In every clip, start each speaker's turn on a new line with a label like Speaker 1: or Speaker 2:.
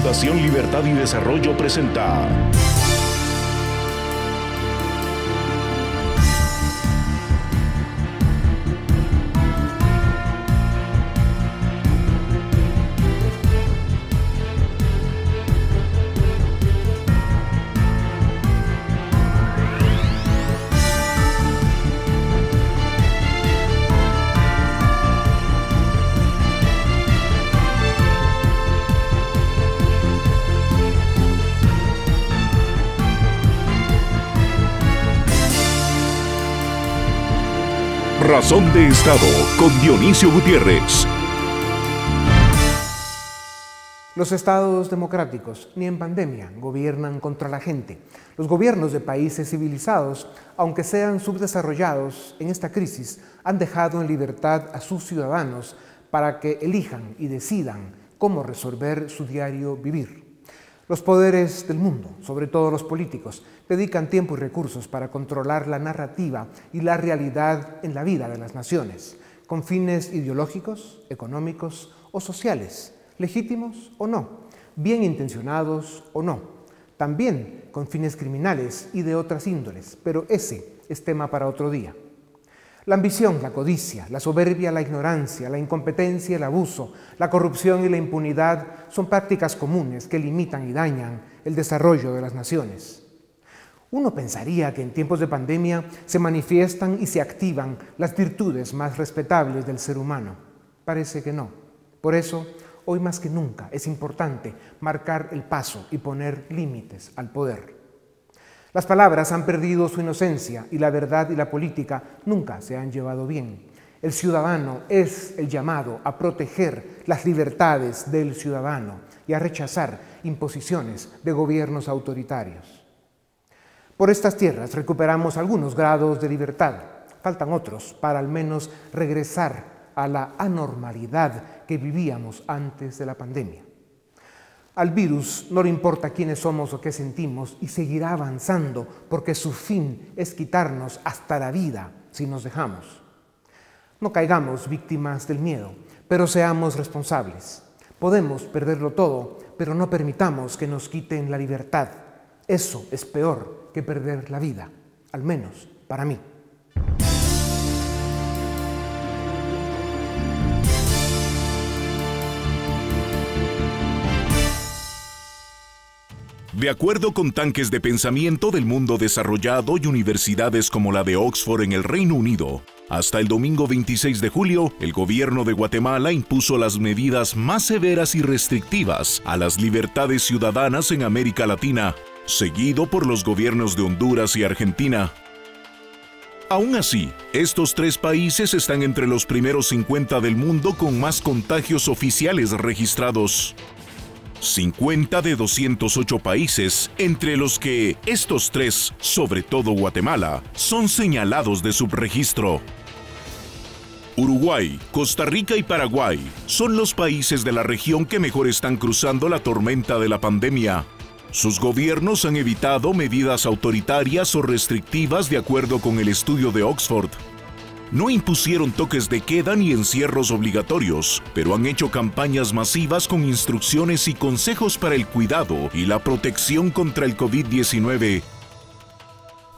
Speaker 1: Fundación Libertad y Desarrollo presenta Razón de Estado con Dionisio Gutiérrez.
Speaker 2: Los estados democráticos, ni en pandemia, gobiernan contra la gente. Los gobiernos de países civilizados, aunque sean subdesarrollados en esta crisis, han dejado en libertad a sus ciudadanos para que elijan y decidan cómo resolver su diario vivir. Los poderes del mundo, sobre todo los políticos, dedican tiempo y recursos para controlar la narrativa y la realidad en la vida de las naciones, con fines ideológicos, económicos o sociales, legítimos o no, bien intencionados o no, también con fines criminales y de otras índoles, pero ese es tema para otro día. La ambición, la codicia, la soberbia, la ignorancia, la incompetencia, el abuso, la corrupción y la impunidad son prácticas comunes que limitan y dañan el desarrollo de las naciones. Uno pensaría que en tiempos de pandemia se manifiestan y se activan las virtudes más respetables del ser humano. Parece que no. Por eso, hoy más que nunca es importante marcar el paso y poner límites al poder. Las palabras han perdido su inocencia y la verdad y la política nunca se han llevado bien. El ciudadano es el llamado a proteger las libertades del ciudadano y a rechazar imposiciones de gobiernos autoritarios. Por estas tierras recuperamos algunos grados de libertad. Faltan otros para al menos regresar a la anormalidad que vivíamos antes de la pandemia. Al virus no le importa quiénes somos o qué sentimos y seguirá avanzando porque su fin es quitarnos hasta la vida si nos dejamos. No caigamos víctimas del miedo, pero seamos responsables. Podemos perderlo todo, pero no permitamos que nos quiten la libertad. Eso es peor que perder la vida, al menos para mí.
Speaker 1: De acuerdo con tanques de pensamiento del mundo desarrollado y universidades como la de Oxford en el Reino Unido, hasta el domingo 26 de julio, el gobierno de Guatemala impuso las medidas más severas y restrictivas a las libertades ciudadanas en América Latina, seguido por los gobiernos de Honduras y Argentina. Aún así, estos tres países están entre los primeros 50 del mundo con más contagios oficiales registrados. 50 de 208 países, entre los que estos tres, sobre todo Guatemala, son señalados de subregistro. Uruguay, Costa Rica y Paraguay son los países de la región que mejor están cruzando la tormenta de la pandemia. Sus gobiernos han evitado medidas autoritarias o restrictivas de acuerdo con el estudio de Oxford. No impusieron toques de queda ni encierros obligatorios, pero han hecho campañas masivas con instrucciones y consejos para el cuidado y la protección contra el COVID-19.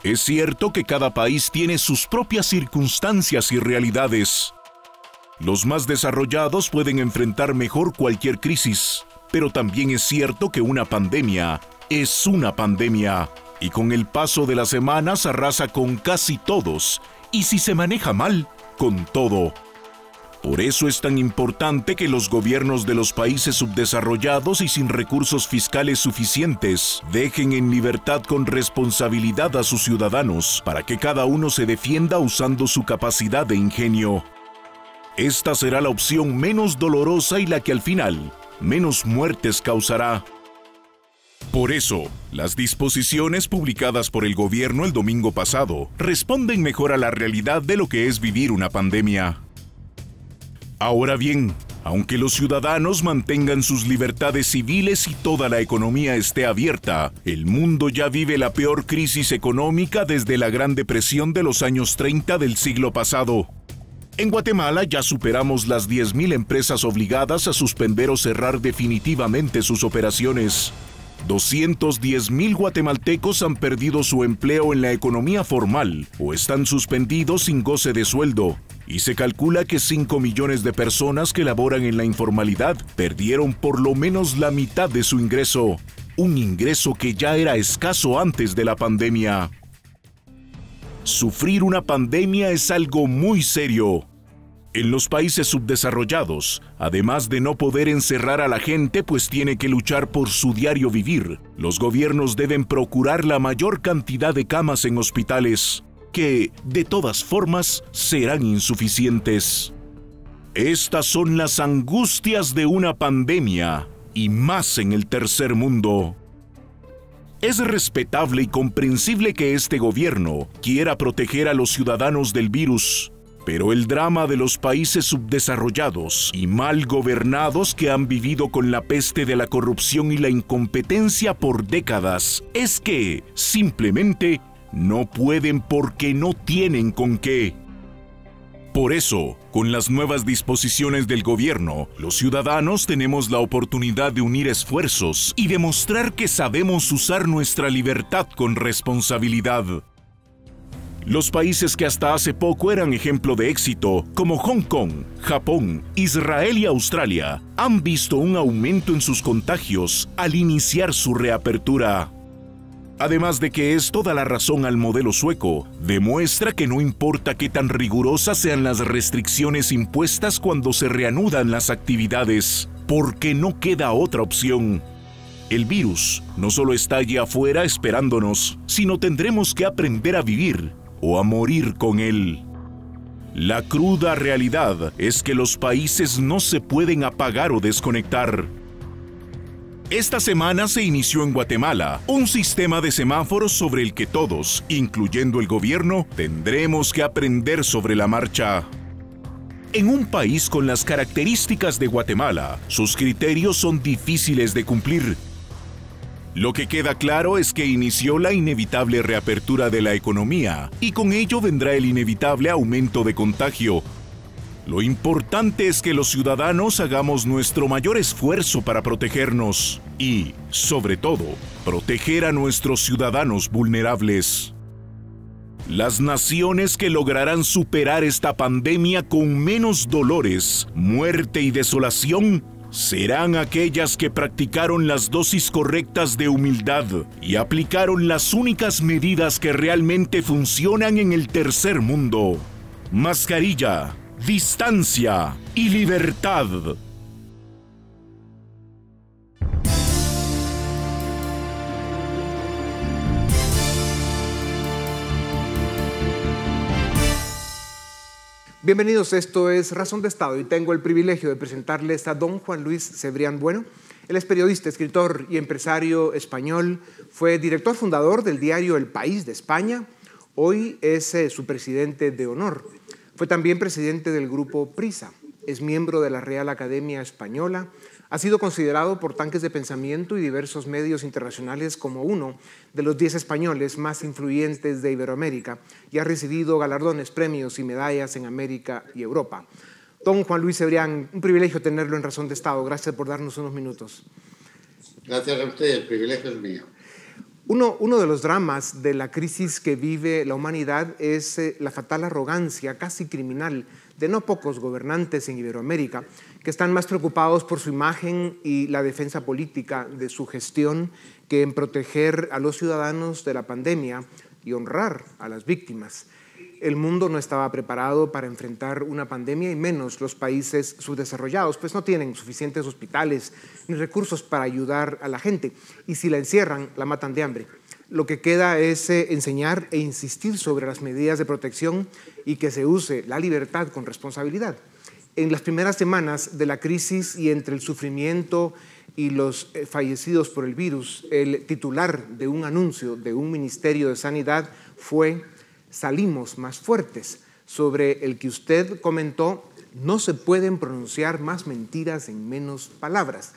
Speaker 1: Es cierto que cada país tiene sus propias circunstancias y realidades. Los más desarrollados pueden enfrentar mejor cualquier crisis, pero también es cierto que una pandemia es una pandemia, y con el paso de las semanas arrasa con casi todos, y si se maneja mal, con todo. Por eso es tan importante que los gobiernos de los países subdesarrollados y sin recursos fiscales suficientes dejen en libertad con responsabilidad a sus ciudadanos para que cada uno se defienda usando su capacidad de ingenio. Esta será la opción menos dolorosa y la que al final menos muertes causará. Por eso, las disposiciones publicadas por el gobierno el domingo pasado responden mejor a la realidad de lo que es vivir una pandemia. Ahora bien, aunque los ciudadanos mantengan sus libertades civiles y toda la economía esté abierta, el mundo ya vive la peor crisis económica desde la Gran Depresión de los años 30 del siglo pasado. En Guatemala ya superamos las 10.000 empresas obligadas a suspender o cerrar definitivamente sus operaciones. 210.000 guatemaltecos han perdido su empleo en la economía formal o están suspendidos sin goce de sueldo. Y se calcula que 5 millones de personas que laboran en la informalidad perdieron por lo menos la mitad de su ingreso. Un ingreso que ya era escaso antes de la pandemia. Sufrir una pandemia es algo muy serio. En los países subdesarrollados, además de no poder encerrar a la gente pues tiene que luchar por su diario vivir, los gobiernos deben procurar la mayor cantidad de camas en hospitales, que, de todas formas, serán insuficientes. Estas son las angustias de una pandemia, y más en el tercer mundo. Es respetable y comprensible que este gobierno quiera proteger a los ciudadanos del virus, pero el drama de los países subdesarrollados y mal gobernados que han vivido con la peste de la corrupción y la incompetencia por décadas es que, simplemente, no pueden porque no tienen con qué. Por eso, con las nuevas disposiciones del gobierno, los ciudadanos tenemos la oportunidad de unir esfuerzos y demostrar que sabemos usar nuestra libertad con responsabilidad. Los países que hasta hace poco eran ejemplo de éxito, como Hong Kong, Japón, Israel y Australia, han visto un aumento en sus contagios al iniciar su reapertura. Además de que es toda la razón al modelo sueco, demuestra que no importa qué tan rigurosas sean las restricciones impuestas cuando se reanudan las actividades, porque no queda otra opción. El virus no solo está allí afuera esperándonos, sino tendremos que aprender a vivir o a morir con él. La cruda realidad es que los países no se pueden apagar o desconectar. Esta semana se inició en Guatemala un sistema de semáforos sobre el que todos, incluyendo el gobierno, tendremos que aprender sobre la marcha. En un país con las características de Guatemala, sus criterios son difíciles de cumplir. Lo que queda claro es que inició la inevitable reapertura de la economía y con ello vendrá el inevitable aumento de contagio. Lo importante es que los ciudadanos hagamos nuestro mayor esfuerzo para protegernos y, sobre todo, proteger a nuestros ciudadanos vulnerables. Las naciones que lograrán superar esta pandemia con menos dolores, muerte y desolación serán aquellas que practicaron las dosis correctas de humildad y aplicaron las únicas medidas que realmente funcionan en el tercer mundo: mascarilla, distancia y libertad.
Speaker 2: Bienvenidos, esto es Razón de Estado y tengo el privilegio de presentarles a don Juan Luis Cebrián Bueno. Él es periodista, escritor y empresario español, fue director fundador del diario El País de España, hoy es su presidente de honor. Fue también presidente del grupo Prisa, es miembro de la Real Academia Española, ha sido considerado por Tanques de Pensamiento y diversos medios internacionales como uno de los 10 españoles más influyentes de Iberoamérica y ha recibido galardones, premios y medallas en América y Europa. Don Juan Luis Cebrián, un privilegio tenerlo en Razón de Estado. Gracias por darnos unos minutos.
Speaker 3: Gracias a usted, el privilegio es mío.
Speaker 2: Uno de los dramas de la crisis que vive la humanidad es la fatal arrogancia, casi criminal, de no pocos gobernantes en Iberoamérica que están más preocupados por su imagen y la defensa política de su gestión que en proteger a los ciudadanos de la pandemia y honrar a las víctimas. El mundo no estaba preparado para enfrentar una pandemia y menos los países subdesarrollados, pues no tienen suficientes hospitales ni recursos para ayudar a la gente y si la encierran, la matan de hambre. Lo que queda es enseñar e insistir sobre las medidas de protección y que se use la libertad con responsabilidad. En las primeras semanas de la crisis y entre el sufrimiento y los fallecidos por el virus, el titular de un anuncio de un Ministerio de Sanidad fue "Salimos más fuertes", sobre el que usted comentó: no se pueden pronunciar más mentiras en menos palabras.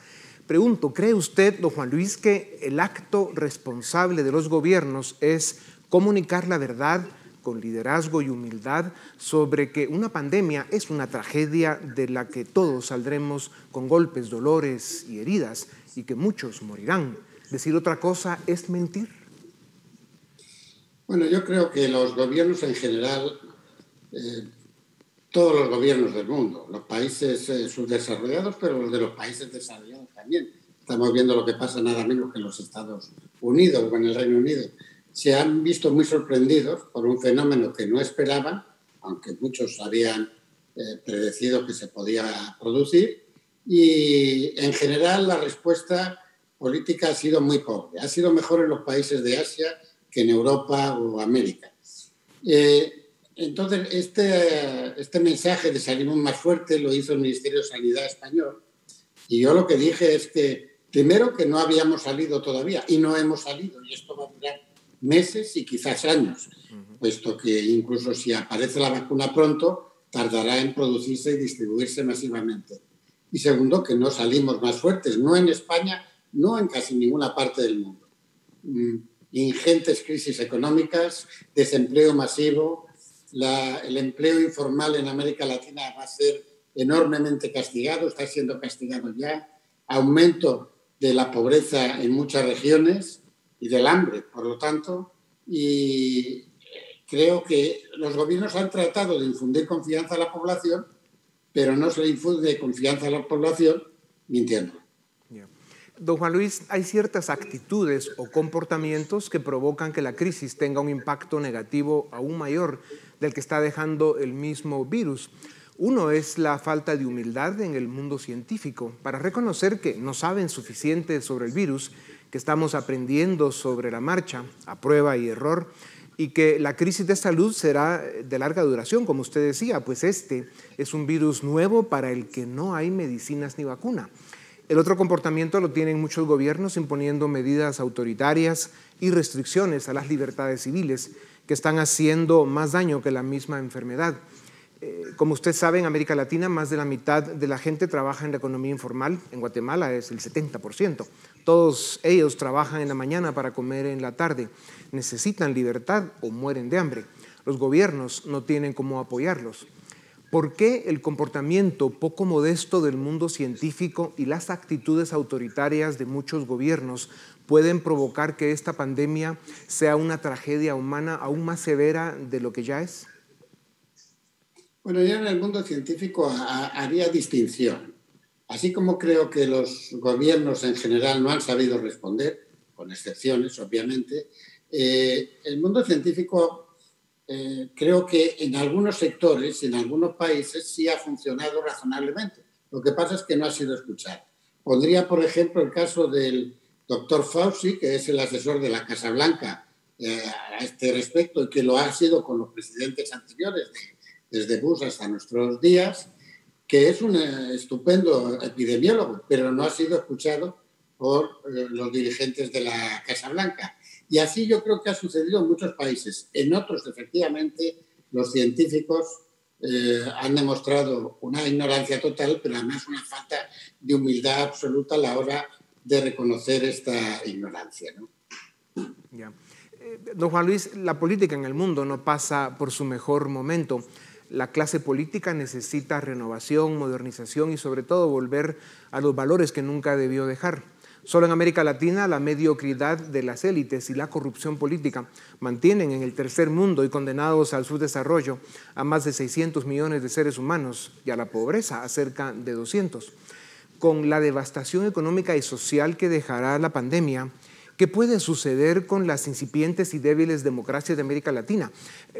Speaker 2: Pregunto, ¿cree usted, don Juan Luis, que el acto responsable de los gobiernos es comunicar la verdad con liderazgo y humildad sobre que una pandemia es una tragedia de la que todos saldremos con golpes, dolores y heridas y que muchos morirán. Decir otra cosa es mentir.
Speaker 3: Bueno, yo creo que los gobiernos en general, todos los gobiernos del mundo, los países subdesarrollados, pero los de los países desarrollados también. Estamos viendo lo que pasa nada menos que en los Estados Unidos o en el Reino Unido. Se han visto muy sorprendidos por un fenómeno que no esperaban, aunque muchos habían predecido que se podía producir, y en general la respuesta política ha sido muy pobre. Ha sido mejor en los países de Asia que en Europa o América. Entonces, este mensaje de salimos más fuertes lo hizo el Ministerio de Sanidad español, y yo lo que dije es que, primero, que no habíamos salido todavía, y no hemos salido, y esto va a durar meses y quizás años, puesto que incluso si aparece la vacuna pronto, tardará en producirse y distribuirse masivamente. Y segundo, que no salimos más fuertes, no en España, no en casi ninguna parte del mundo. Ingentes crisis económicas, desempleo masivo, el empleo informal en América Latina va a ser enormemente castigado, está siendo castigado ya, aumento de la pobreza en muchas regiones y del hambre, por lo tanto, y creo que los gobiernos han tratado de infundir confianza a la población, pero no se le infunde confianza a la población mintiendo.
Speaker 2: Don Juan Luis, hay ciertas actitudes o comportamientos que provocan que la crisis tenga un impacto negativo aún mayor del que está dejando el mismo virus. Uno es la falta de humildad en el mundo científico para reconocer que no saben suficiente sobre el virus, que estamos aprendiendo sobre la marcha, a prueba y error, y que la crisis de salud será de larga duración, como usted decía, pues este es un virus nuevo para el que no hay medicinas ni vacuna. El otro comportamiento lo tienen muchos gobiernos imponiendo medidas autoritarias y restricciones a las libertades civiles que están haciendo más daño que la misma enfermedad. Como usted sabe, en América Latina más de la mitad de la gente trabaja en la economía informal. En Guatemala es el 70%. Todos ellos trabajan en la mañana para comer en la tarde. Necesitan libertad o mueren de hambre. Los gobiernos no tienen cómo apoyarlos. ¿Por qué el comportamiento poco modesto del mundo científico y las actitudes autoritarias de muchos gobiernos pueden provocar que esta pandemia sea una tragedia humana aún más severa de lo que ya es?
Speaker 3: Bueno, yo en el mundo científico haría distinción. Así como creo que los gobiernos en general no han sabido responder, con excepciones, obviamente, el mundo científico creo que en algunos sectores, en algunos países, sí ha funcionado razonablemente. Lo que pasa es que no ha sido escuchado. Pondría, por ejemplo, el caso del doctor Fauci, que es el asesor de la Casa Blanca a este respecto y que lo ha sido con los presidentes anteriores, desde Bush hasta nuestros días, que es un estupendo epidemiólogo, pero no ha sido escuchado por los dirigentes de la Casa Blanca. Y así yo creo que ha sucedido en muchos países. En otros, efectivamente, los científicos han demostrado una ignorancia total, pero además una falta de humildad absoluta a la hora de reconocer esta ignorancia, ¿no?
Speaker 2: Ya. Don Juan Luis, la política en el mundo no pasa por su mejor momento. La clase política necesita renovación, modernización y sobre todo volver a los valores que nunca debió dejar. Solo en América Latina la mediocridad de las élites y la corrupción política mantienen en el tercer mundo y condenados al subdesarrollo a más de 600 millones de seres humanos y a la pobreza a cerca de 200. Con la devastación económica y social que dejará la pandemia, ¿qué puede suceder con las incipientes y débiles democracias de América Latina?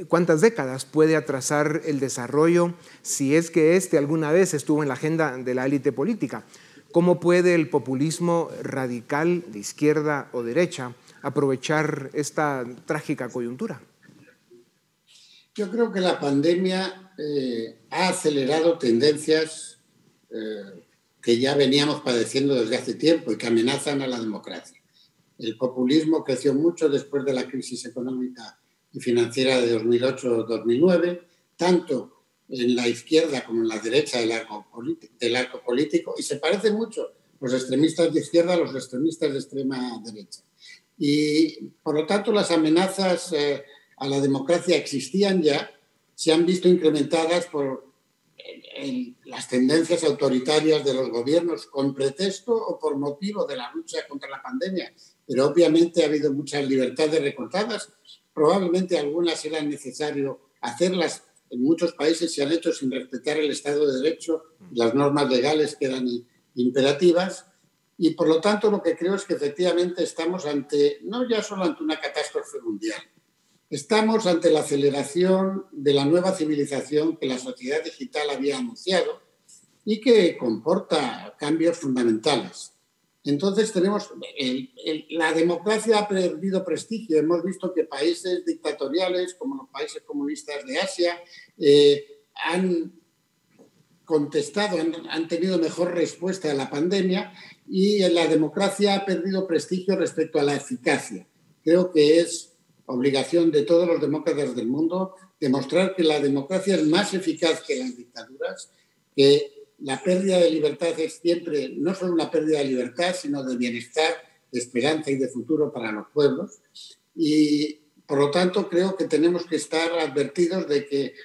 Speaker 2: ¿Cuántas décadas puede atrasar el desarrollo si es que este alguna vez estuvo en la agenda de la élite política? ¿Cómo puede el populismo radical de izquierda o derecha aprovechar esta trágica coyuntura?
Speaker 3: Yo creo que la pandemia ha acelerado tendencias que ya veníamos padeciendo desde hace tiempo y que amenazan a la democracia. El populismo creció mucho después de la crisis económica y financiera de 2008-2009, tanto en la izquierda como en la derecha del arco político, y se parecen mucho los extremistas de izquierda a los extremistas de extrema derecha. Y, por lo tanto, las amenazas a la democracia existían ya, se han visto incrementadas por las tendencias autoritarias de los gobiernos con pretexto o por motivo de la lucha contra la pandemia. Pero obviamente ha habido muchas libertades recortadas, probablemente algunas era necesario hacerlas. En muchos países se han hecho sin respetar el Estado de Derecho, las normas legales que eran imperativas, y por lo tanto lo que creo es que efectivamente estamos ante, no ya solo ante una catástrofe mundial, estamos ante la aceleración de la nueva civilización que la sociedad digital había anunciado y que comporta cambios fundamentales. Entonces tenemos, la democracia ha perdido prestigio. Hemos visto que países dictatoriales como los países comunistas de Asia han contestado, han tenido mejor respuesta a la pandemia, y la democracia ha perdido prestigio respecto a la eficacia. Creo que es obligación de todos los demócratas del mundo demostrar que la democracia es más eficaz que las dictaduras, que la pérdida de libertad es siempre no solo una pérdida de libertad, sino de bienestar, de esperanza y de futuro para los pueblos. Y, por lo tanto, creo que tenemos que estar advertidos de que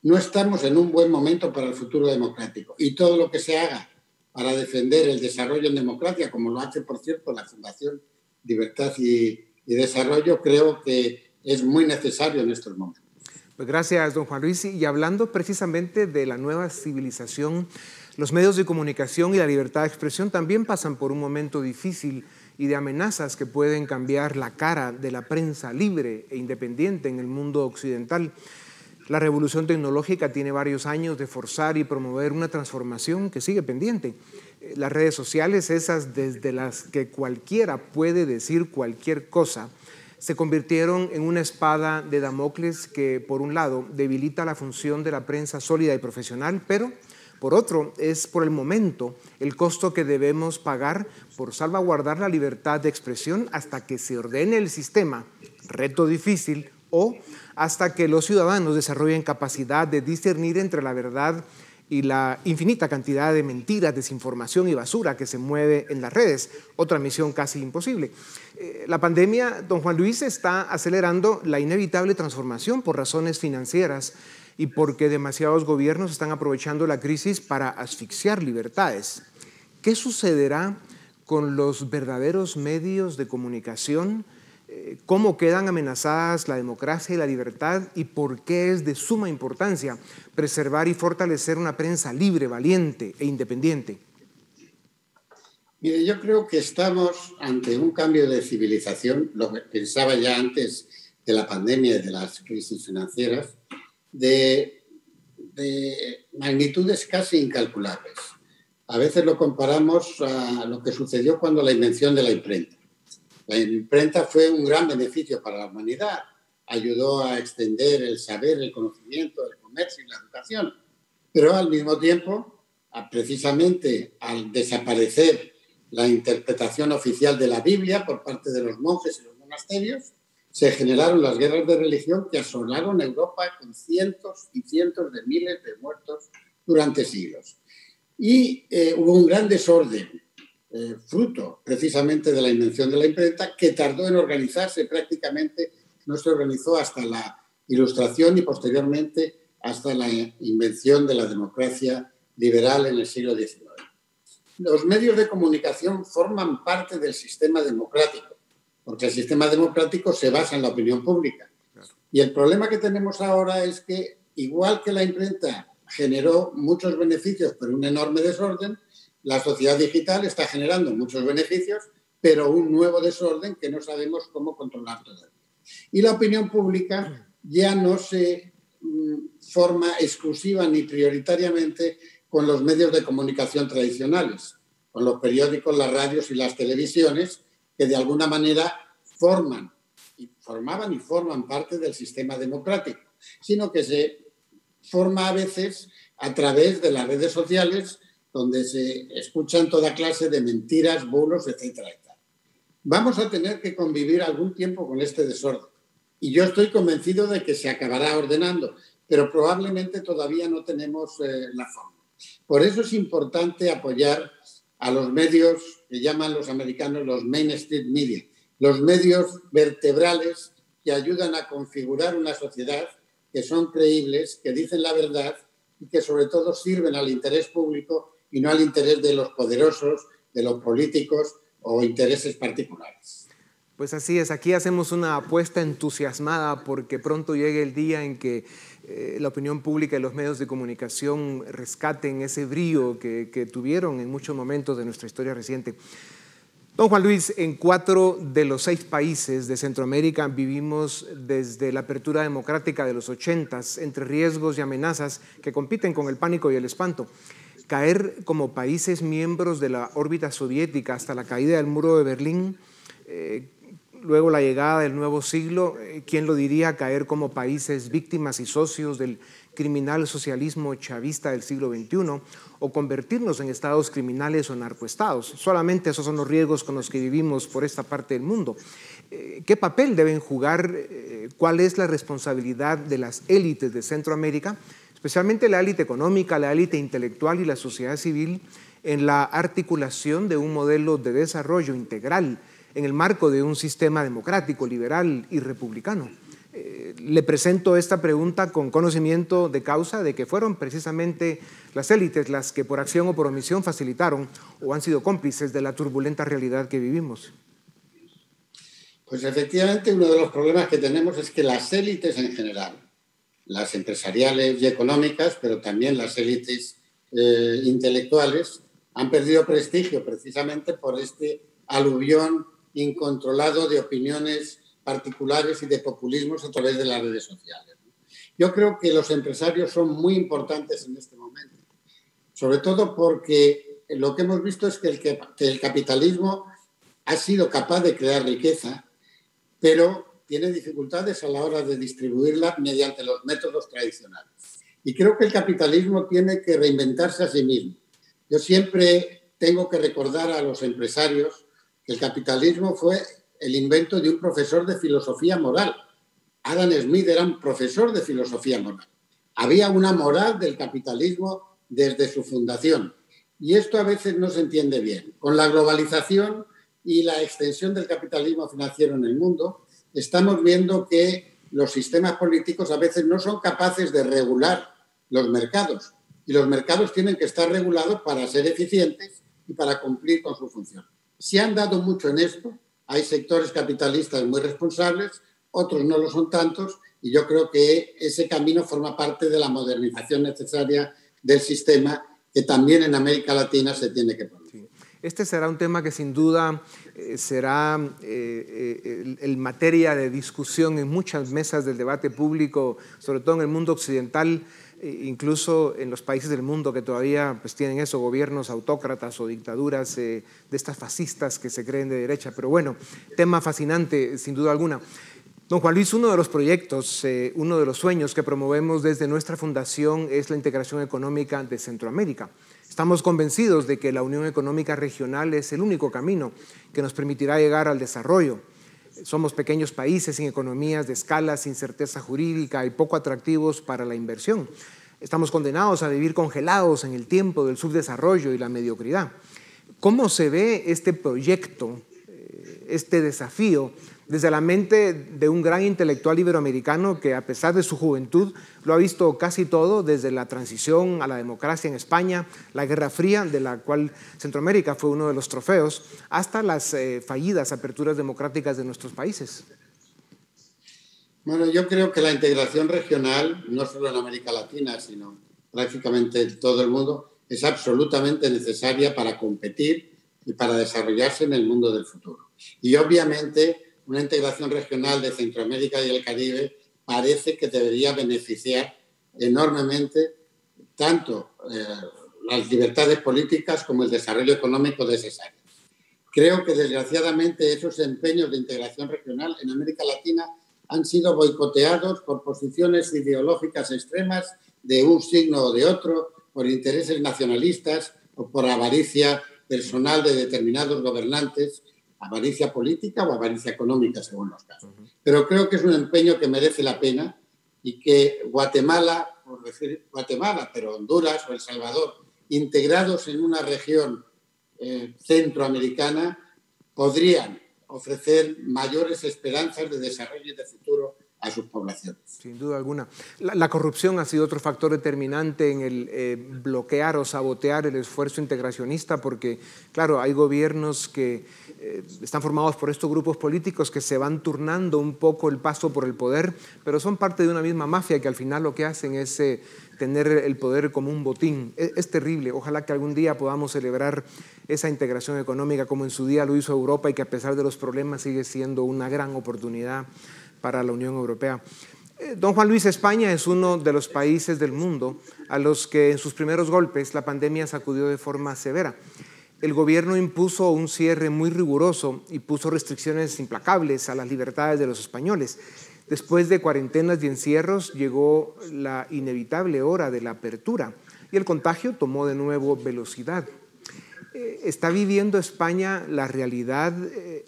Speaker 3: no estamos en un buen momento para el futuro democrático. Y todo lo que se haga para defender el desarrollo en democracia, como lo hace, por cierto, la Fundación Libertad y Desarrollo, creo que es muy necesario en estos momentos.
Speaker 2: Pues gracias, don Juan Luis. Y hablando precisamente de la nueva civilización, los medios de comunicación y la libertad de expresión también pasan por un momento difícil y de amenazas que pueden cambiar la cara de la prensa libre e independiente en el mundo occidental. La revolución tecnológica tiene varios años de forzar y promover una transformación que sigue pendiente. Las redes sociales, esas desde las que cualquiera puede decir cualquier cosa, se convirtieron en una espada de Damocles que, por un lado, debilita la función de la prensa sólida y profesional, pero, por otro, es por el momento el costo que debemos pagar por salvaguardar la libertad de expresión hasta que se ordene el sistema, reto difícil, o hasta que los ciudadanos desarrollen capacidad de discernir entre la verdad y la infinita cantidad de mentiras, desinformación y basura que se mueve en las redes, otra misión casi imposible. La pandemia, don Juan Luis, está acelerando la inevitable transformación por razones financieras y porque demasiados gobiernos están aprovechando la crisis para asfixiar libertades. ¿Qué sucederá con los verdaderos medios de comunicación? ¿Cómo quedan amenazadas la democracia y la libertad? ¿Y por qué es de suma importancia preservar y fortalecer una prensa libre, valiente e independiente?
Speaker 3: Mire, yo creo que estamos ante un cambio de civilización, lo que pensaba ya antes de la pandemia y de las crisis financieras, de magnitudes casi incalculables. A veces lo comparamos a lo que sucedió cuando la invención de la imprenta. La imprenta fue un gran beneficio para la humanidad. Ayudó a extender el saber, el conocimiento, el comercio y la educación. Pero al mismo tiempo, precisamente al desaparecer la interpretación oficial de la Biblia por parte de los monjes y los monasterios, se generaron las guerras de religión que asolaron Europa con cientos y cientos de miles de muertos durante siglos. Y hubo un gran desorden, fruto precisamente de la invención de la imprenta, que tardó en organizarse prácticamente, no se organizó hasta la Ilustración y posteriormente hasta la invención de la democracia liberal en el siglo XIX. Los medios de comunicación forman parte del sistema democrático, porque el sistema democrático se basa en la opinión pública. Y el problema que tenemos ahora es que, igual que la imprenta generó muchos beneficios, pero un enorme desorden, la sociedad digital está generando muchos beneficios, pero un nuevo desorden que no sabemos cómo controlar todavía. Y la opinión pública ya no se forma exclusiva ni prioritariamente con los medios de comunicación tradicionales, con los periódicos, las radios y las televisiones, que de alguna manera formaban y forman parte del sistema democrático, sino que se forma a veces a través de las redes sociales, donde se escuchan toda clase de mentiras, bulos, etcétera, etcétera. Vamos a tener que convivir algún tiempo con este desorden. Y yo estoy convencido de que se acabará ordenando, pero probablemente todavía no tenemos la forma. Por eso es importante apoyar a los medios que llaman los americanos los mainstream media, los medios vertebrales que ayudan a configurar una sociedad, que son creíbles, que dicen la verdad y que sobre todo sirven al interés público y no al interés de los poderosos, de los políticos o intereses particulares.
Speaker 2: Pues así es, aquí hacemos una apuesta entusiasmada porque pronto llegue el día en que la opinión pública y los medios de comunicación rescaten ese brío que tuvieron en muchos momentos de nuestra historia reciente. Don Juan Luis, en 4 de los 6 países de Centroamérica vivimos desde la apertura democrática de los 80s entre riesgos y amenazas que compiten con el pánico y el espanto. Caer como países miembros de la órbita soviética hasta la caída del muro de Berlín, luego la llegada del nuevo siglo, ¿quién lo diría? Caer como países víctimas y socios del criminal socialismo chavista del siglo XXI o convertirnos en estados criminales o narcoestados. Solamente esos son los riesgos con los que vivimos por esta parte del mundo. ¿Qué papel deben jugar? ¿Cuál es la responsabilidad de las élites de Centroamérica, especialmente la élite económica, la élite intelectual y la sociedad civil, en la articulación de un modelo de desarrollo integral en el marco de un sistema democrático, liberal y republicano? Le presento esta pregunta con conocimiento de causa de que fueron precisamente las élites las que por acción o por omisión facilitaron o han sido cómplices de la turbulenta realidad que vivimos.
Speaker 3: Pues efectivamente uno de los problemas que tenemos es que las élites en general, las empresariales y económicas, pero también las élites intelectuales, han perdido prestigio precisamente por este aluvión incontrolado de opiniones particulares y de populismos a través de las redes sociales. Yo creo que los empresarios son muy importantes en este momento, sobre todo porque lo que hemos visto es que el capitalismo ha sido capaz de crear riqueza, pero tiene dificultades a la hora de distribuirla mediante los métodos tradicionales. Y creo que el capitalismo tiene que reinventarse a sí mismo. Yo siempre tengo que recordar a los empresarios que el capitalismo fue el invento de un profesor de filosofía moral. Adam Smith era un profesor de filosofía moral. Había una moral del capitalismo desde su fundación. Y esto a veces no se entiende bien. Con la globalización y la extensión del capitalismo financiero en el mundo, estamos viendo que los sistemas políticos a veces no son capaces de regular los mercados. Y los mercados tienen que estar regulados para ser eficientes y para cumplir con su función. Se han dado mucho en esto. Hay sectores capitalistas muy responsables, otros no lo son tantos, y yo creo que ese camino forma parte de la modernización necesaria del sistema que también en América Latina se tiene que poner.
Speaker 2: Sí. Este será un tema que sin duda será el materia de discusión en muchas mesas del debate público, sobre todo en el mundo occidental, incluso en los países del mundo que todavía pues, tienen eso, gobiernos autócratas o dictaduras de estas fascistas que se creen de derecha. Pero bueno, tema fascinante sin duda alguna. Don Juan Luis, uno de los proyectos, uno de los sueños que promovemos desde nuestra fundación es la integración económica de Centroamérica. Estamos convencidos de que la Unión Económica Regional es el único camino que nos permitirá llegar al desarrollo. Somos pequeños países sin economías de escala, sin certeza jurídica y poco atractivos para la inversión. Estamos condenados a vivir congelados en el tiempo del subdesarrollo y la mediocridad. ¿Cómo se ve este proyecto, este desafío, desde la mente de un gran intelectual iberoamericano que a pesar de su juventud lo ha visto casi todo desde la transición a la democracia en España, la Guerra Fría, de la cual Centroamérica fue uno de los trofeos, hasta las fallidas aperturas democráticas de nuestros países?
Speaker 3: Bueno, yo creo que la integración regional, no solo en América Latina, sino prácticamente en todo el mundo, es absolutamente necesaria para competir y para desarrollarse en el mundo del futuro. Y obviamente una integración regional de Centroamérica y el Caribe parece que debería beneficiar enormemente tanto las libertades políticas como el desarrollo económico de esas áreas. Creo que desgraciadamente esos empeños de integración regional en América Latina han sido boicoteados por posiciones ideológicas extremas de un signo o de otro, por intereses nacionalistas o por avaricia personal de determinados gobernantes, avaricia política o avaricia económica, según los casos. Pero creo que es un empeño que merece la pena y que Guatemala, por decir Guatemala, pero Honduras o El Salvador, integrados en una región centroamericana, podrían ofrecer mayores esperanzas de desarrollo y de futuro a sus poblaciones.
Speaker 2: Sin duda alguna. La corrupción ha sido otro factor determinante en el bloquear o sabotear el esfuerzo integracionista, porque, claro, hay gobiernos que están formados por estos grupos políticos que se van turnando un poco el paso por el poder, pero son parte de una misma mafia que al final lo que hacen es tener el poder como un botín. Es terrible. Ojalá que algún día podamos celebrar esa integración económica como en su día lo hizo Europa y que a pesar de los problemas sigue siendo una gran oportunidad para la Unión Europea. Don Juan Luis, España es uno de los países del mundo a los que en sus primeros golpes la pandemia sacudió de forma severa. El gobierno impuso un cierre muy riguroso y puso restricciones implacables a las libertades de los españoles. Después de cuarentenas y encierros llegó la inevitable hora de la apertura y el contagio tomó de nuevo velocidad. ¿Está viviendo España la realidad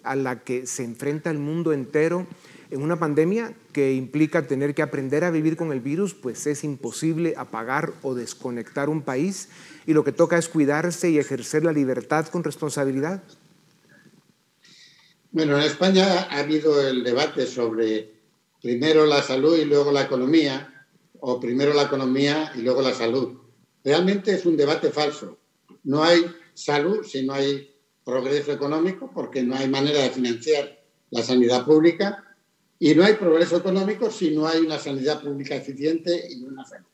Speaker 2: a la que se enfrenta el mundo entero en una pandemia que implica tener que aprender a vivir con el virus? Pues es imposible apagar o desconectar un país y lo que toca es cuidarse y ejercer la libertad con responsabilidad.
Speaker 3: Bueno, en España ha habido el debate sobre primero la salud y luego la economía, o primero la economía y luego la salud. Realmente es un debate falso. No hay salud si no hay progreso económico, porque no hay manera de financiar la sanidad pública. Y no hay progreso económico si no hay una sanidad pública eficiente y una salud.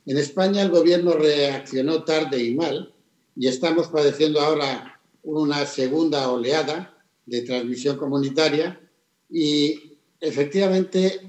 Speaker 3: En España el gobierno reaccionó tarde y mal y estamos padeciendo ahora una segunda oleada de transmisión comunitaria y efectivamente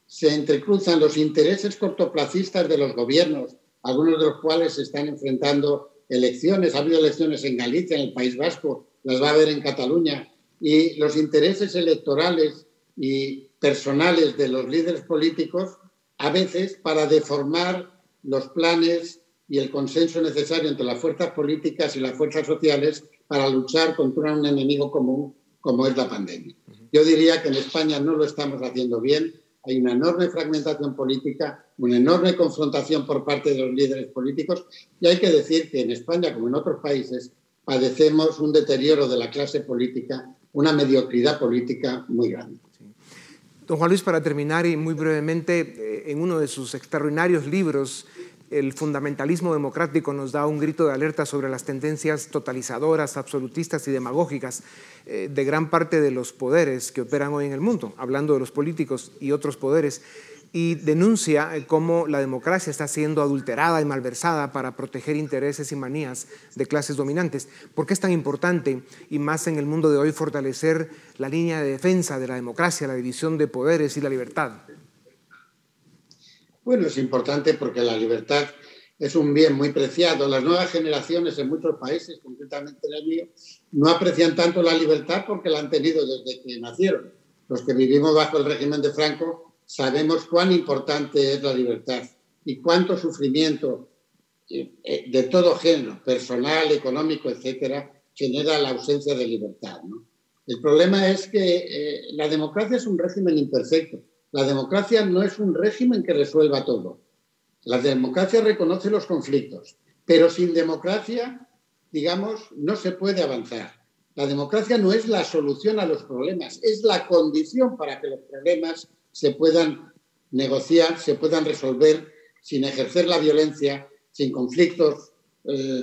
Speaker 3: se entrecruzan los intereses cortoplacistas de los gobiernos, algunos de los cuales se están enfrentando elecciones. Ha habido elecciones en Galicia, en el País Vasco, las va a haber en Cataluña, y los intereses electorales y personales de los líderes políticos, a veces para deformar los planes y el consenso necesario entre las fuerzas políticas y las fuerzas sociales para luchar contra un enemigo común como es la pandemia. Yo diría que en España no lo estamos haciendo bien. Hay una enorme fragmentación política, una enorme confrontación por parte de los líderes políticos y hay que decir que en España, como en otros países, padecemos un deterioro de la clase política, una mediocridad política muy grande.
Speaker 2: Don Juan Luis, para terminar y muy brevemente, en uno de sus extraordinarios libros, El fundamentalismo democrático, nos da un grito de alerta sobre las tendencias totalizadoras, absolutistas y demagógicas de gran parte de los poderes que operan hoy en el mundo, hablando de los políticos y otros poderes, y denuncia cómo la democracia está siendo adulterada y malversada para proteger intereses y manías de clases dominantes. ¿Por qué es tan importante, y más en el mundo de hoy, fortalecer la línea de defensa de la democracia, la división de poderes y la libertad?
Speaker 3: Bueno, es importante porque la libertad es un bien muy preciado. Las nuevas generaciones en muchos países, concretamente en el mío, no aprecian tanto la libertad porque la han tenido desde que nacieron. Los que vivimos bajo el régimen de Franco sabemos cuán importante es la libertad y cuánto sufrimiento de todo género, personal, económico, etcétera, genera la ausencia de libertad, ¿no? El problema es que la democracia es un régimen imperfecto. La democracia no es un régimen que resuelva todo. La democracia reconoce los conflictos, pero sin democracia, digamos, no se puede avanzar. La democracia no es la solución a los problemas, es la condición para que los problemas se puedan negociar, se puedan resolver sin ejercer la violencia, sin conflictos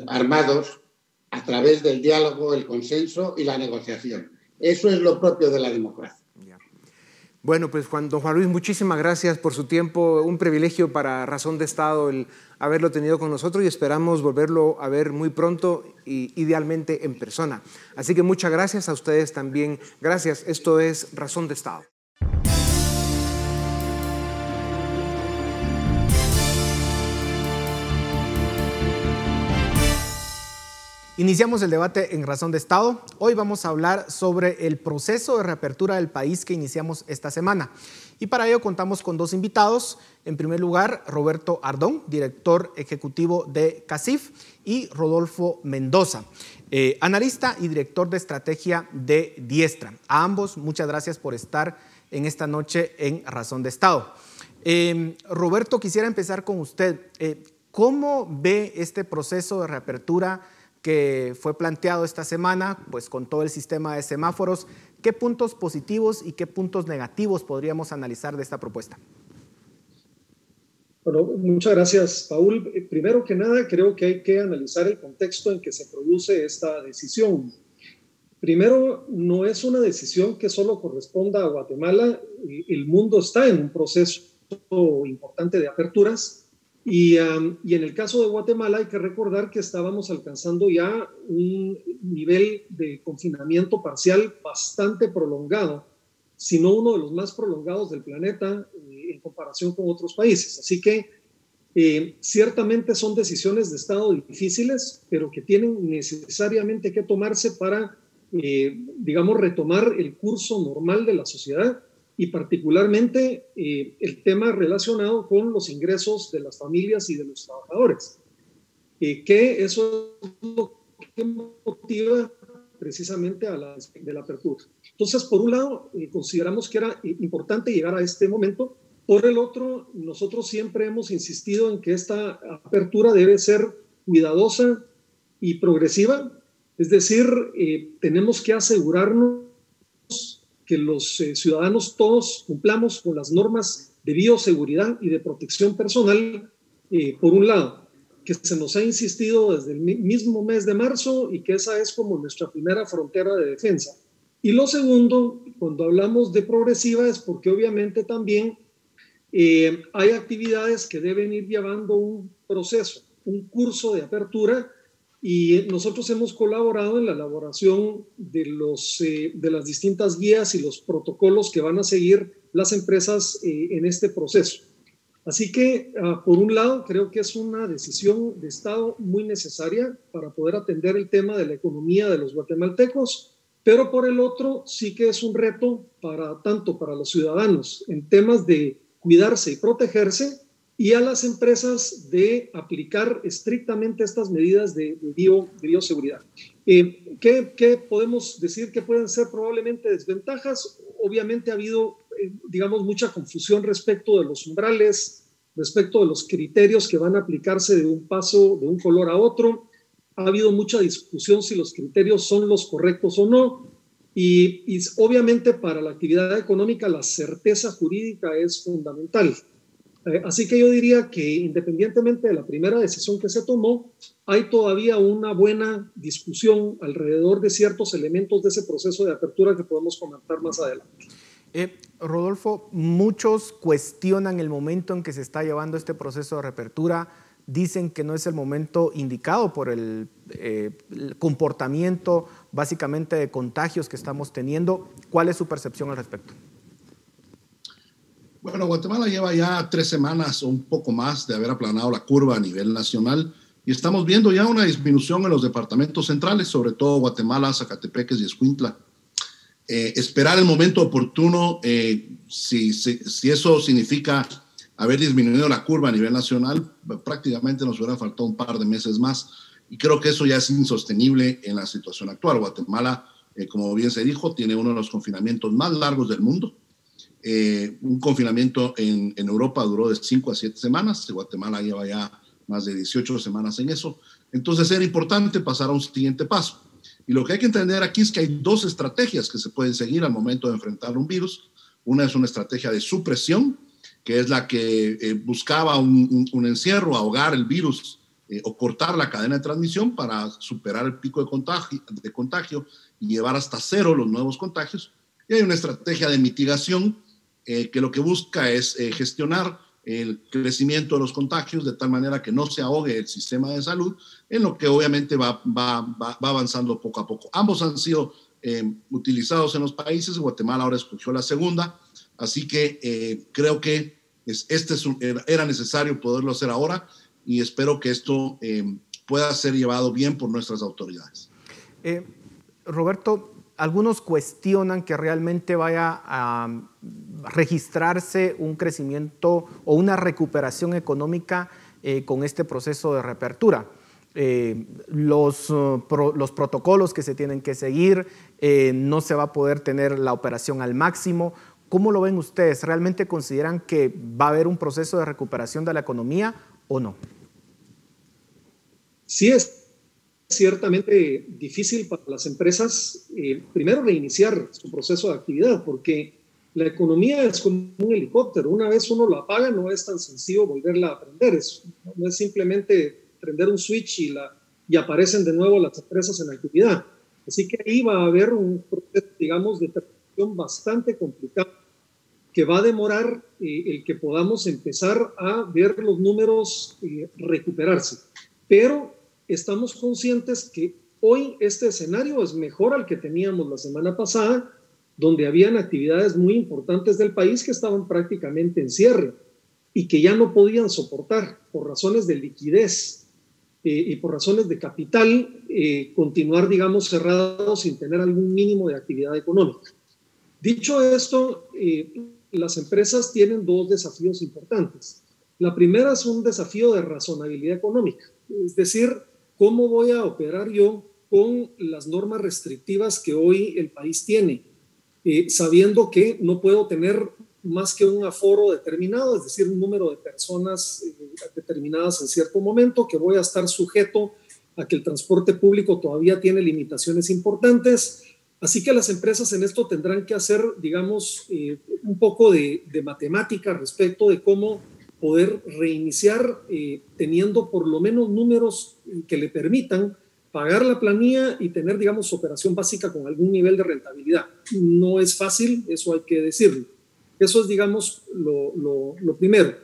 Speaker 3: armados, a través del diálogo, el consenso y la negociación. Eso es lo propio de la democracia.
Speaker 2: Bueno, pues don Juan Luis, muchísimas gracias por su tiempo. Un privilegio para Razón de Estado el haberlo tenido con nosotros y esperamos volverlo a ver muy pronto y idealmente en persona. Así que muchas gracias a ustedes también. Gracias. Esto es Razón de Estado.
Speaker 4: Iniciamos el debate en Razón de Estado. Hoy vamos a hablar sobre el proceso de reapertura del país que iniciamos esta semana. Y para ello contamos con dos invitados. En primer lugar, Roberto Ardón, director ejecutivo de CACIF, y Rodolfo Mendoza, analista y director de estrategia de Diestra. A ambos, muchas gracias por estar en esta noche en Razón de Estado. Roberto, quisiera empezar con usted. ¿Cómo ve este proceso de reapertura que fue planteado esta semana, pues con todo el sistema de semáforos? ¿Qué puntos positivos y qué puntos negativos podríamos analizar de esta propuesta?
Speaker 5: Bueno, muchas gracias, Paul. Primero que nada, creo que hay que analizar el contexto en que se produce esta decisión. Primero, no es una decisión que solo corresponda a Guatemala. El mundo está en un proceso importante de aperturas y en el caso de Guatemala hay que recordar que estábamos alcanzando ya un nivel de confinamiento parcial bastante prolongado, si no uno de los más prolongados del planeta en comparación con otros países. Así que ciertamente son decisiones de Estado difíciles, pero que tienen necesariamente que tomarse para, digamos, retomar el curso normal de la sociedad y particularmente el tema relacionado con los ingresos de las familias y de los trabajadores, que eso es lo que motiva precisamente a la apertura. Entonces, por un lado, consideramos que era importante llegar a este momento. Por el otro, nosotros siempre hemos insistido en que esta apertura debe ser cuidadosa y progresiva, es decir, tenemos que asegurarnos que los ciudadanos todos cumplamos con las normas de bioseguridad y de protección personal, por un lado, que se nos ha insistido desde el mismo mes de marzo y que esa es como nuestra primera frontera de defensa. Y lo segundo, cuando hablamos de progresiva, es porque obviamente también hay actividades que deben ir llevando un proceso, un curso de apertura, y nosotros hemos colaborado en la elaboración de las distintas guías y los protocolos que van a seguir las empresas en este proceso. Así que, por un lado, creo que es una decisión de Estado muy necesaria para poder atender el tema de la economía de los guatemaltecos, pero por el otro sí que es un reto tanto para los ciudadanos en temas de cuidarse y protegerse, y a las empresas de aplicar estrictamente estas medidas de bioseguridad. ¿Qué podemos decir que pueden ser probablemente desventajas? Obviamente ha habido, digamos, mucha confusión respecto de los umbrales, respecto de los criterios que van a aplicarse de un paso, de un color a otro. Ha habido mucha discusión si los criterios son los correctos o no. Y obviamente para la actividad económica la certeza jurídica es fundamental. Así que yo diría que independientemente de la primera decisión que se tomó, hay todavía una buena discusión alrededor de ciertos elementos de ese proceso de apertura que podemos comentar más adelante.
Speaker 4: Rodolfo, muchos cuestionan el momento en que se está llevando este proceso de reapertura, dicen que no es el momento indicado por el comportamiento básicamente de contagios que estamos teniendo. ¿Cuál es su percepción al respecto?
Speaker 6: Bueno, Guatemala lleva ya 3 semanas o un poco más de haber aplanado la curva a nivel nacional y estamos viendo ya una disminución en los departamentos centrales, sobre todo Guatemala, Zacatepeques y Escuintla. Esperar el momento oportuno, si eso significa haber disminuido la curva a nivel nacional, prácticamente nos hubiera faltado un par de meses más y creo que eso ya es insostenible en la situación actual. Guatemala, como bien se dijo, tiene uno de los confinamientos más largos del mundo. Un confinamiento en Europa duró de 5 a 7 semanas, Guatemala lleva ya más de 18 semanas en eso, entonces era importante pasar a un siguiente paso. Y lo que hay que entender aquí es que hay 2 estrategias que se pueden seguir al momento de enfrentar un virus. Una es una estrategia de supresión, que es la que buscaba un encierro, ahogar el virus o cortar la cadena de transmisión para superar el pico de contagio y llevar hasta 0 los nuevos contagios. Y hay una estrategia de mitigación que lo que busca es gestionar el crecimiento de los contagios de tal manera que no se ahogue el sistema de salud, en lo que obviamente va avanzando poco a poco. Ambos han sido utilizados en los países. Guatemala ahora escogió la segunda, así que creo que era necesario poderlo hacer ahora y espero que esto pueda ser llevado bien por nuestras autoridades.
Speaker 4: Roberto, algunos cuestionan que realmente vaya a registrarse un crecimiento o una recuperación económica con este proceso de reapertura. Los protocolos que se tienen que seguir, no se va a poder tener la operación al máximo. ¿Cómo lo ven ustedes? ¿Realmente consideran que va a haber un proceso de recuperación de la economía o no?
Speaker 5: Sí, es ciertamente difícil para las empresas, primero reiniciar su proceso de actividad, porque la economía es como un helicóptero. Una vez uno lo apaga, no es tan sencillo volverla a prender. No es simplemente prender un switch y aparecen de nuevo las empresas en actividad. Así que ahí va a haber un proceso, digamos, de transición bastante complicado, que va a demorar el que podamos empezar a ver los números recuperarse. Pero estamos conscientes que hoy este escenario es mejor al que teníamos la semana pasada, donde habían actividades muy importantes del país que estaban prácticamente en cierre y que ya no podían soportar por razones de liquidez y por razones de capital continuar, digamos, cerrados sin tener algún mínimo de actividad económica. Dicho esto, las empresas tienen dos desafíos importantes. La primera es un desafío de razonabilidad económica, es decir, ¿cómo voy a operar yo con las normas restrictivas que hoy el país tiene? Sabiendo que no puedo tener más que un aforo determinado, es decir, un número de personas determinadas en cierto momento, que voy a estar sujeto a que el transporte público todavía tiene limitaciones importantes. Así que las empresas en esto tendrán que hacer, digamos, un poco de matemática respecto de cómo poder reiniciar teniendo por lo menos números que le permitan pagar la planilla y tener, digamos, operación básica con algún nivel de rentabilidad. No es fácil, eso hay que decirlo. Eso es, digamos, lo primero.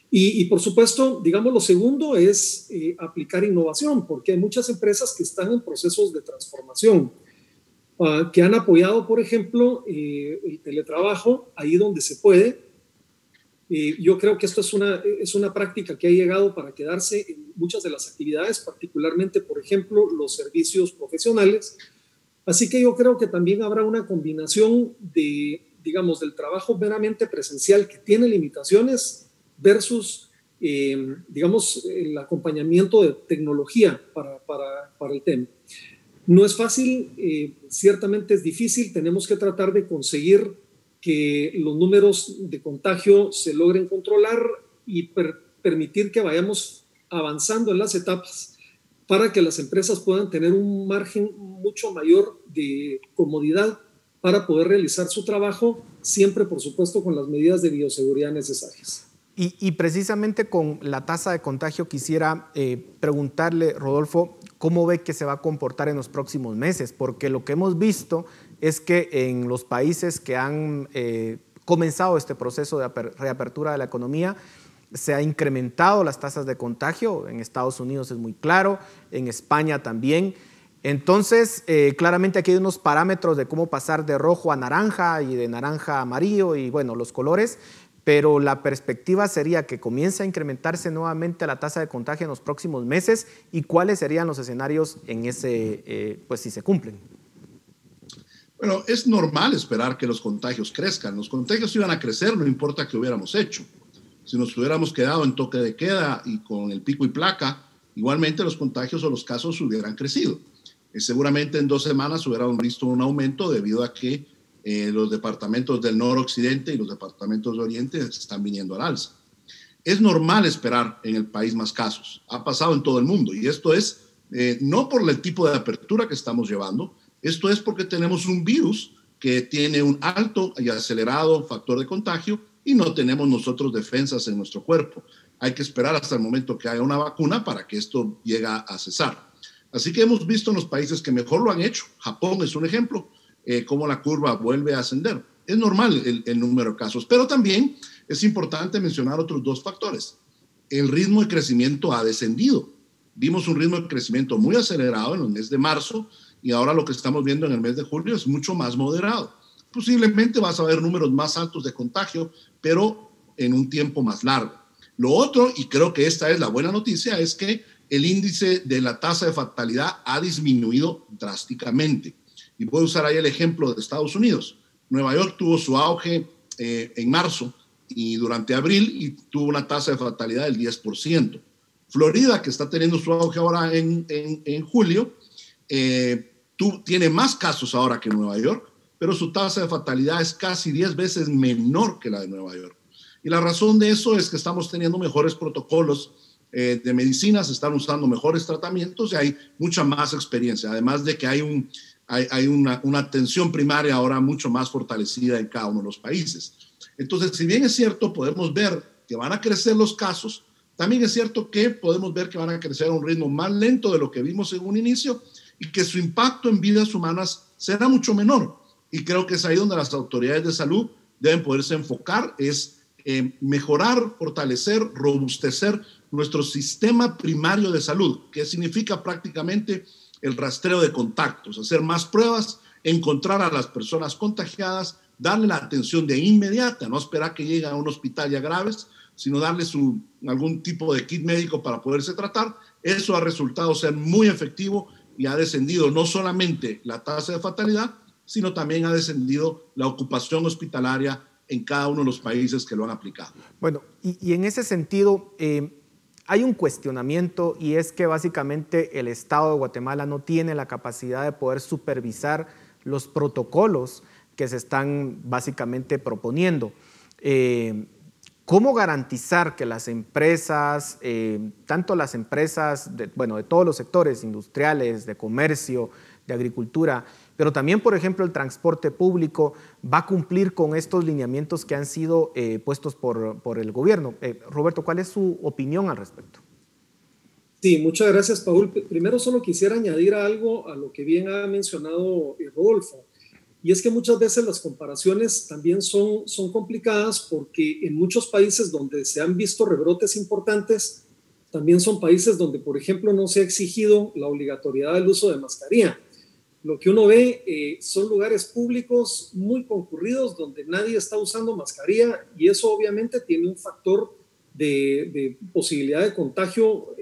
Speaker 5: Y por supuesto, digamos, lo segundo es aplicar innovación, porque hay muchas empresas que están en procesos de transformación, que han apoyado, por ejemplo, el teletrabajo ahí donde se puede. Yo creo que esto es una práctica que ha llegado para quedarse en muchas de las actividades, particularmente, por ejemplo, los servicios profesionales. Así que yo creo que también habrá una combinación de, digamos, del trabajo meramente presencial que tiene limitaciones versus, digamos, el acompañamiento de tecnología para el tema. No es fácil, ciertamente es difícil, tenemos que tratar de conseguir que los números de contagio se logren controlar y permitir que vayamos avanzando en las etapas para que las empresas puedan tener un margen mucho mayor de comodidad para poder realizar su trabajo, siempre, por supuesto, con las medidas de bioseguridad necesarias.
Speaker 4: Y precisamente con la tasa de contagio quisiera preguntarle, Rodolfo, ¿cómo ve que se va a comportar en los próximos meses? Porque lo que hemos visto es que en los países que han comenzado este proceso de reapertura de la economía, se han incrementado las tasas de contagio. En Estados Unidos es muy claro, en España también. Entonces, claramente aquí hay unos parámetros de cómo pasar de rojo a naranja y de naranja a amarillo y bueno, los colores, pero la perspectiva sería que comience a incrementarse nuevamente la tasa de contagio en los próximos meses y cuáles serían los escenarios en ese, pues si se cumplen.
Speaker 6: Bueno, es normal esperar que los contagios crezcan. Los contagios iban a crecer, no importa qué hubiéramos hecho. Si nos hubiéramos quedado en toque de queda y con el pico y placa, igualmente los contagios o los casos hubieran crecido. Seguramente en 2 semanas hubiéramos visto un aumento debido a que los departamentos del noroccidente y los departamentos de oriente están viniendo al alza. Es normal esperar en el país más casos. Ha pasado en todo el mundo y esto es no por el tipo de apertura que estamos llevando, esto es porque tenemos un virus que tiene un alto y acelerado factor de contagio y no tenemos nosotros defensas en nuestro cuerpo. Hay que esperar hasta el momento que haya una vacuna para que esto llegue a cesar. Así que hemos visto en los países que mejor lo han hecho. Japón es un ejemplo, cómo la curva vuelve a ascender. Es normal el número de casos, pero también es importante mencionar otros 2 factores. El ritmo de crecimiento ha descendido. Vimos un ritmo de crecimiento muy acelerado en el mes de marzo y ahora lo que estamos viendo en el mes de julio es mucho más moderado. Posiblemente vas a ver números más altos de contagio, pero en un tiempo más largo. Lo otro, y creo que esta es la buena noticia, es que el índice de la tasa de fatalidad ha disminuido drásticamente. Y voy a usar ahí el ejemplo de Estados Unidos. Nueva York tuvo su auge en marzo y durante abril y tuvo una tasa de fatalidad del 10%. Florida, que está teniendo su auge ahora en julio, tiene más casos ahora que Nueva York, pero su tasa de fatalidad es casi 10 veces menor que la de Nueva York. Y la razón de eso es que estamos teniendo mejores protocolos de medicina, se están usando mejores tratamientos y hay mucha más experiencia, además de que hay una atención primaria ahora mucho más fortalecida en cada uno de los países. Entonces, si bien es cierto, podemos ver que van a crecer los casos, también es cierto que podemos ver que van a crecer a un ritmo más lento de lo que vimos en un inicio y que su impacto en vidas humanas será mucho menor. Y creo que es ahí donde las autoridades de salud deben poderse enfocar, es mejorar, fortalecer, robustecer nuestro sistema primario de salud, que significa prácticamente el rastreo de contactos, hacer más pruebas, encontrar a las personas contagiadas, darle la atención de inmediata, no esperar que lleguen a un hospital ya graves, sino darles algún tipo de kit médico para poderse tratar. Eso ha resultado ser muy efectivo y ha descendido no solamente la tasa de fatalidad, sino también ha descendido la ocupación hospitalaria en cada uno de los países que lo han aplicado.
Speaker 4: Bueno, y en ese sentido, hay un cuestionamiento y es que básicamente el Estado de Guatemala no tiene la capacidad de poder supervisar los protocolos que se están básicamente proponiendo. ¿Cómo garantizar que las empresas, tanto las empresas de todos los sectores industriales, de comercio, de agricultura, pero también, por ejemplo, el transporte público, va a cumplir con estos lineamientos que han sido puestos por el gobierno? Roberto, ¿cuál es su opinión al respecto?
Speaker 5: Sí, muchas gracias, Paul. Primero solo quisiera añadir algo a lo que bien ha mencionado Rodolfo. Y es que muchas veces las comparaciones también son complicadas porque en muchos países donde se han visto rebrotes importantes, también son países donde, por ejemplo, no se ha exigido la obligatoriedad del uso de mascarilla. Lo que uno ve son lugares públicos muy concurridos donde nadie está usando mascarilla y eso obviamente tiene un factor de posibilidad de contagio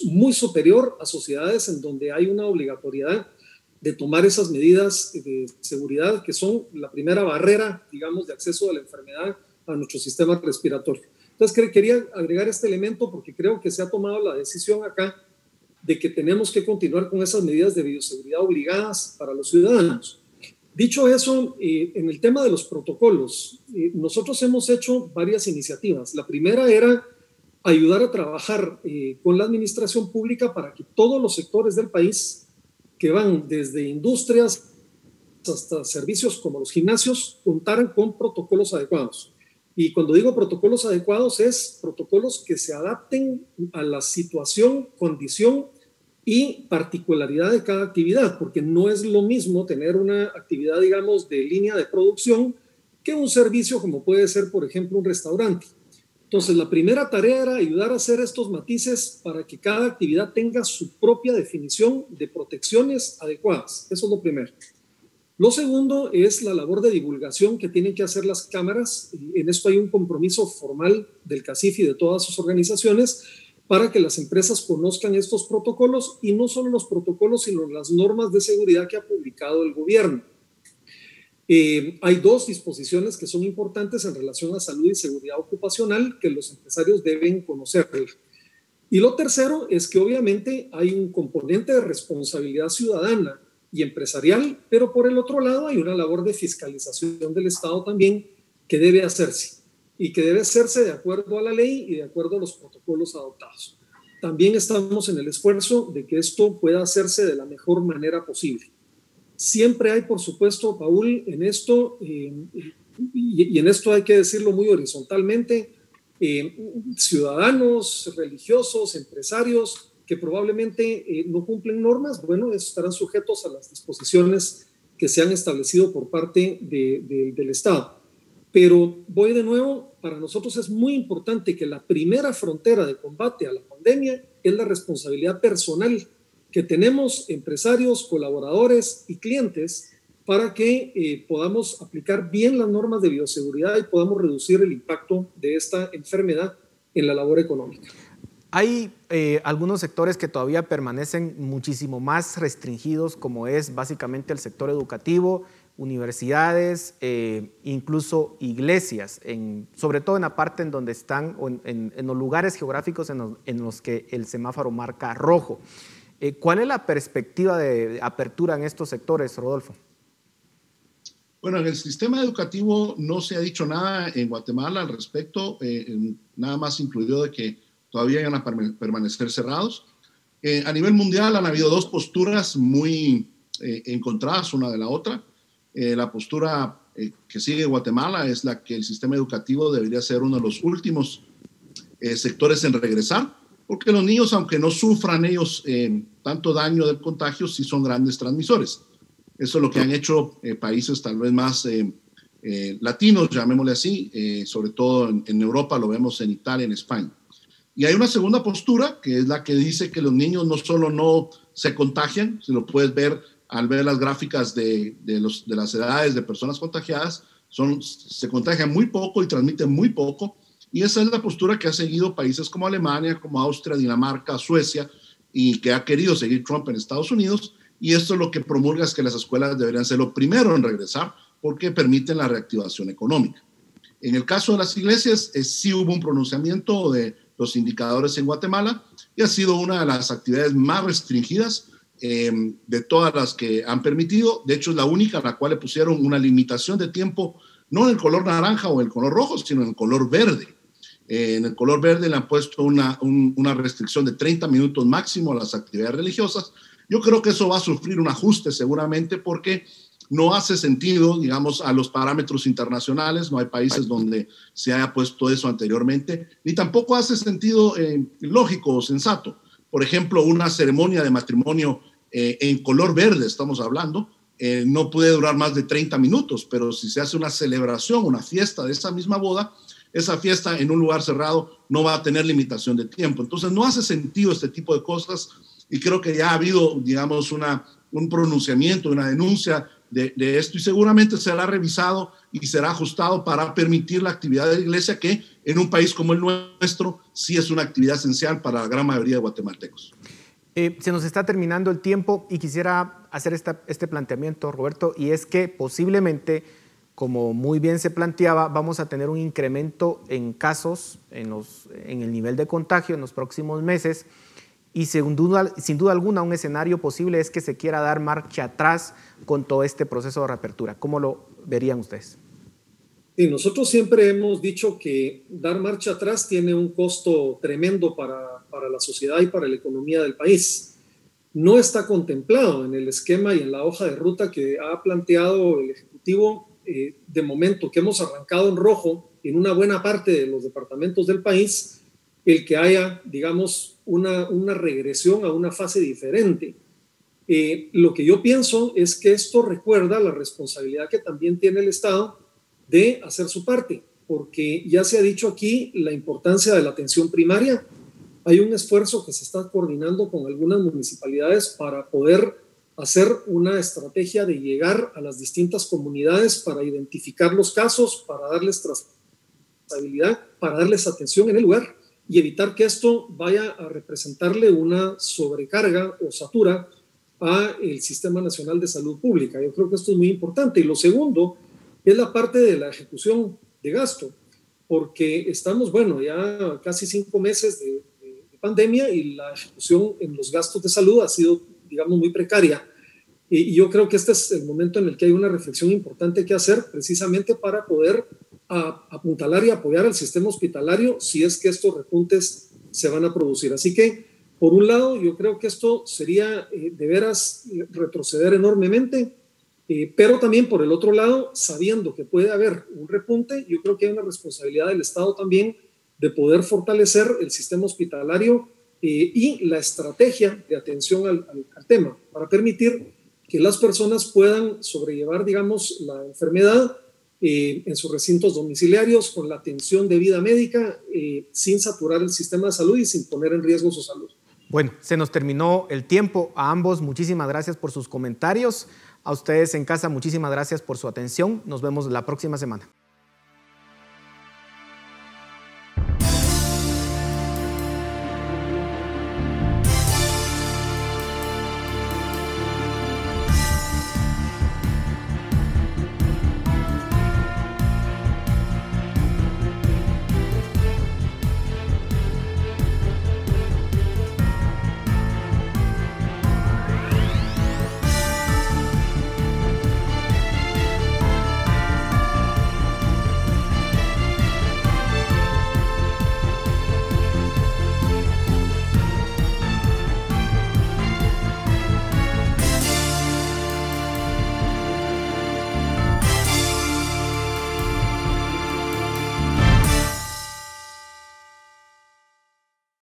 Speaker 5: muy superior a sociedades en donde hay una obligatoriedad de tomar esas medidas de seguridad que son la primera barrera, digamos, de acceso de la enfermedad a nuestro sistema respiratorio. Entonces, quería agregar este elemento porque creo que se ha tomado la decisión acá de que tenemos que continuar con esas medidas de bioseguridad obligadas para los ciudadanos. Dicho eso, en el tema de los protocolos, nosotros hemos hecho varias iniciativas. La primera era ayudar a trabajar con la administración pública para que todos los sectores del país que van desde industrias hasta servicios como los gimnasios, contaran con protocolos adecuados. Y cuando digo protocolos adecuados, es protocolos que se adapten a la situación, condición y particularidad de cada actividad, porque no es lo mismo tener una actividad, digamos, de línea de producción que un servicio como puede ser, por ejemplo, un restaurante. Entonces, la primera tarea era ayudar a hacer estos matices para que cada actividad tenga su propia definición de protecciones adecuadas. Eso es lo primero. Lo segundo es la labor de divulgación que tienen que hacer las cámaras. En esto hay un compromiso formal del CACIF y de todas sus organizaciones para que las empresas conozcan estos protocolos y no solo los protocolos, sino las normas de seguridad que ha publicado el gobierno. Hay dos disposiciones que son importantes en relación a salud y seguridad ocupacional que los empresarios deben conocer. Y lo tercero es que obviamente hay un componente de responsabilidad ciudadana y empresarial, pero por el otro lado hay una labor de fiscalización del Estado también que debe hacerse y que debe hacerse de acuerdo a la ley y de acuerdo a los protocolos adoptados. También estamos en el esfuerzo de que esto pueda hacerse de la mejor manera posible. Siempre hay, por supuesto, Paul, en esto, y en esto hay que decirlo muy horizontalmente, ciudadanos, religiosos, empresarios que probablemente no cumplen normas, bueno, estarán sujetos a las disposiciones que se han establecido por parte del Estado. Pero voy de nuevo, para nosotros es muy importante que la primera frontera de combate a la pandemia es la responsabilidad personal que tenemos empresarios, colaboradores y clientes para que podamos aplicar bien las normas de bioseguridad y podamos reducir el impacto de esta enfermedad en la labor económica.
Speaker 4: Hay algunos sectores que todavía permanecen muchísimo más restringidos, como es básicamente el sector educativo, universidades, incluso iglesias, sobre todo en la parte en donde están, o en los lugares geográficos en los que el semáforo marca rojo. ¿Cuál es la perspectiva de apertura en estos sectores, Rodolfo?
Speaker 6: Bueno, en el sistema educativo no se ha dicho nada en Guatemala al respecto, nada más incluido de que todavía van a permanecer cerrados. A nivel mundial han habido dos posturas muy encontradas una de la otra. La postura que sigue Guatemala es la que el sistema educativo debería ser uno de los últimos sectores en regresar, porque los niños, aunque no sufran ellos tanto daño del contagio, sí son grandes transmisores. Eso es lo que han hecho países tal vez más latinos, llamémosle así, sobre todo en Europa, lo vemos en Italia, en España. Y hay una segunda postura, que es la que dice que los niños no solo no se contagian, si lo puedes ver al ver las gráficas de las edades de personas contagiadas, se contagian muy poco y transmiten muy poco. Y esa es la postura que ha seguido países como Alemania, como Austria, Dinamarca, Suecia, y que ha querido seguir Trump en Estados Unidos. Y esto lo que promulga es que las escuelas deberían ser lo primero en regresar porque permiten la reactivación económica. En el caso de las iglesias, sí hubo un pronunciamiento de los indicadores en Guatemala y ha sido una de las actividades más restringidas de todas las que han permitido. De hecho, es la única a la cual le pusieron una limitación de tiempo, no en el color naranja o el color rojo, sino en el color verde. En el color verde le han puesto una restricción de 30 minutos máximo a las actividades religiosas. Yo creo que eso va a sufrir un ajuste seguramente porque no hace sentido, digamos, a los parámetros internacionales. No hay países donde se haya puesto eso anteriormente, ni tampoco hace sentido lógico o sensato. Por ejemplo, una ceremonia de matrimonio en color verde, estamos hablando, no puede durar más de 30 minutos, pero si se hace una celebración, una fiesta de esa misma boda, esa fiesta en un lugar cerrado no va a tener limitación de tiempo. Entonces no hace sentido este tipo de cosas y creo que ya ha habido, digamos, un pronunciamiento, una denuncia de esto y seguramente será revisado y será ajustado para permitir la actividad de la iglesia, que en un país como el nuestro sí es una actividad esencial para la gran mayoría de guatemaltecos.
Speaker 4: Se nos está terminando el tiempo y quisiera hacer este planteamiento, Roberto, y es que posiblemente, como muy bien se planteaba, vamos a tener un incremento en casos, en el nivel de contagio en los próximos meses. Y sin duda alguna, un escenario posible es que se quiera dar marcha atrás con todo este proceso de reapertura. ¿Cómo lo verían ustedes?
Speaker 5: Sí, nosotros siempre hemos dicho que dar marcha atrás tiene un costo tremendo para la sociedad y para la economía del país. No está contemplado en el esquema y en la hoja de ruta que ha planteado el Ejecutivo de momento, que hemos arrancado en rojo en una buena parte de los departamentos del país, el que haya, digamos, una regresión a una fase diferente. Lo que yo pienso es que esto recuerda la responsabilidad que también tiene el Estado de hacer su parte, porque ya se ha dicho aquí la importancia de la atención primaria. Hay un esfuerzo que se está coordinando con algunas municipalidades para poder hacer una estrategia de llegar a las distintas comunidades para identificar los casos, para darles trazabilidad, para darles atención en el lugar y evitar que esto vaya a representarle una sobrecarga o satura al Sistema Nacional de Salud Pública. Yo creo que esto es muy importante. Y lo segundo es la parte de la ejecución de gasto, porque estamos, ya casi 5 meses de pandemia y la ejecución en los gastos de salud ha sido, digamos, muy precaria. Y yo creo que este es el momento en el que hay una reflexión importante que hacer precisamente para poder apuntalar y apoyar al sistema hospitalario si es que estos repuntes se van a producir. Así que, por un lado, yo creo que esto sería de veras retroceder enormemente, pero también por el otro lado, sabiendo que puede haber un repunte, yo creo que hay una responsabilidad del Estado también de poder fortalecer el sistema hospitalario y la estrategia de atención al tema para permitir que las personas puedan sobrellevar, digamos, la enfermedad en sus recintos domiciliarios con la atención debida médica sin saturar el sistema de salud y sin poner en riesgo su salud.
Speaker 4: Bueno, se nos terminó el tiempo. A ambos, muchísimas gracias por sus comentarios. A ustedes en casa, muchísimas gracias por su atención. Nos vemos la próxima semana.